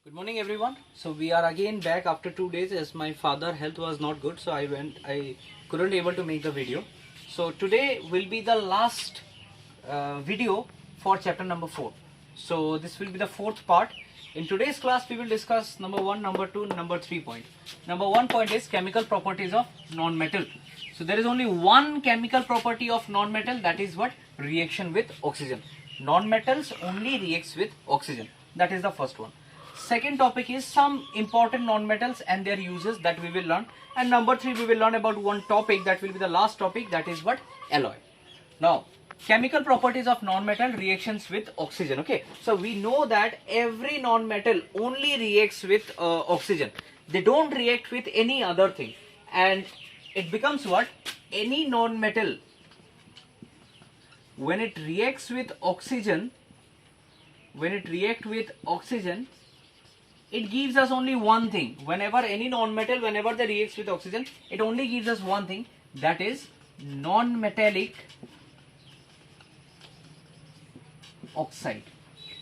Good morning everyone. So we are again back after 2 days as my father health was not good, so I couldn't able to make the video. So today will be the last video for chapter number 4. So this will be the fourth part. In today's class we will discuss number 1, number 2, number 3 point. Number 1 point is chemical properties of non-metal. So there is only one chemical property of non-metal, that is what? Reaction with oxygen. Non-metals only reacts with oxygen. That is the first one. Second topic is some important non-metals and their uses, that we will learn. And number 3 we will learn about one topic that will be the last topic, that is what? Alloy. Now chemical properties of non-metal, reactions with oxygen. Okay, so we know that every non-metal only reacts with oxygen. They don't react with any other thing, and it becomes what? Any non-metal, when it reacts with oxygen, it gives us only one thing. Whenever any non-metal, whenever they reacts with oxygen, it only gives us one thing, that is non-metallic oxide.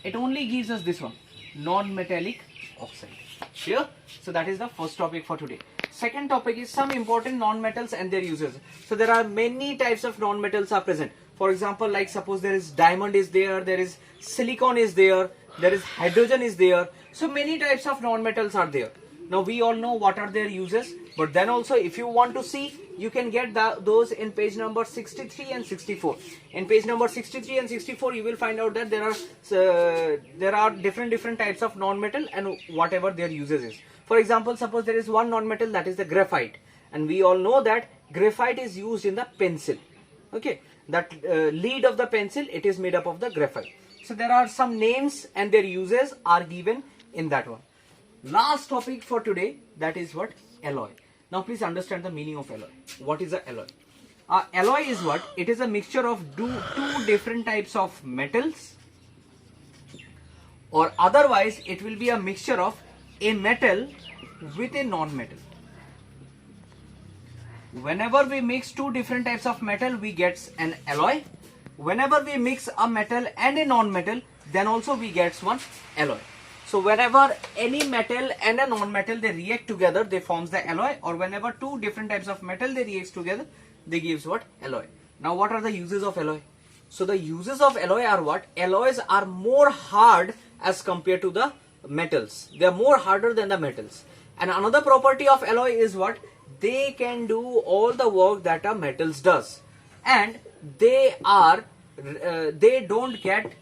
It only gives us this one, non-metallic oxide. Sure? So that is the first topic for today. Second topic is some important non-metals and their uses. So there are many types of non-metals are present. For example, like suppose there is diamond is there is silicon is there is hydrogen is there. So many types of non-metals are there. Now we all know what are their uses, but then also if you want to see, you can get those in page number 63 and 64. In page number 63 and 64 you will find out that there are different types of non-metal and whatever their uses is. For example, suppose there is one non-metal, that is the graphite, and we all know that graphite is used in the pencil. Okay, that lead of the pencil, it is made up of the graphite. So there are some names and their uses are given in that one. Last topic for today, that is what? Alloy. Now please understand the meaning of alloy. What is a alloy? Alloy is what? It is a mixture of two different types of metals, or otherwise it will be a mixture of a metal with a non-metal. Whenever we mix two different types of metal, we get an alloy. Whenever we mix a metal and a non-metal, then also we get one alloy. So whenever any metal and a non-metal they react together, they forms the alloy, or whenever two different types of metal they react together, they gives what? Alloy. Now what are the uses of alloy? So the uses of alloy are what? Alloys are more hard as compared to the metals. They are more harder than the metals. And another property of alloy is what? They can do all the work that a metals does, and they don't get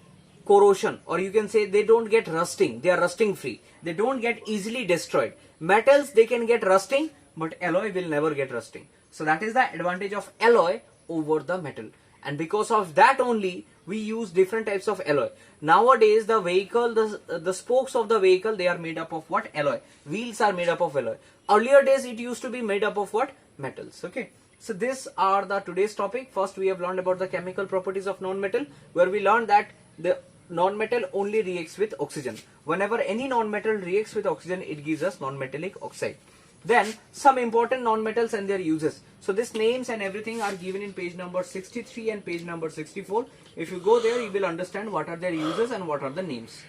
corrosion, or you can say they don't get rusting. They are rusting free. They don't get easily destroyed. Metals, they can get rusting, but alloy will never get rusting. So that is the advantage of alloy over the metal, and because of that only we use different types of alloy. Nowadays the vehicle, the spokes of the vehicle, they are made up of what? Alloy. Wheels are made up of alloy. Earlier days it used to be made up of what? Metals. Okay, so these are the today's topic. First we have learned about the chemical properties of non-metal, where we learned that the non-metal only reacts with oxygen. Whenever any non-metal reacts with oxygen, it gives us non-metallic oxide. Then some important non-metals and their uses. So these names and everything are given in page number 63 and page number 64. If you go there, you will understand what are their uses and what are the names.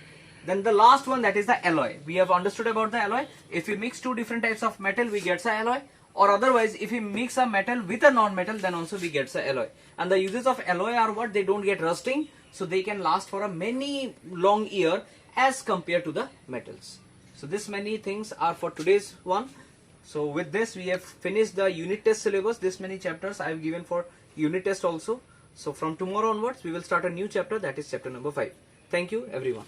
Then the last one, that is the alloy. We have understood about the alloy. If we mix two different types of metal, we get the alloy, or otherwise if we mix a metal with a non-metal, then also we get the alloy. And the uses of alloy are what? They don't get rusting, so they can last for a many long year as compared to the metals. So this many things are for today's one. So with this we have finished the unit test syllabus. This many chapters I have given for unit test also. So from tomorrow onwards we will start a new chapter, that is chapter number 5. Thank you everyone.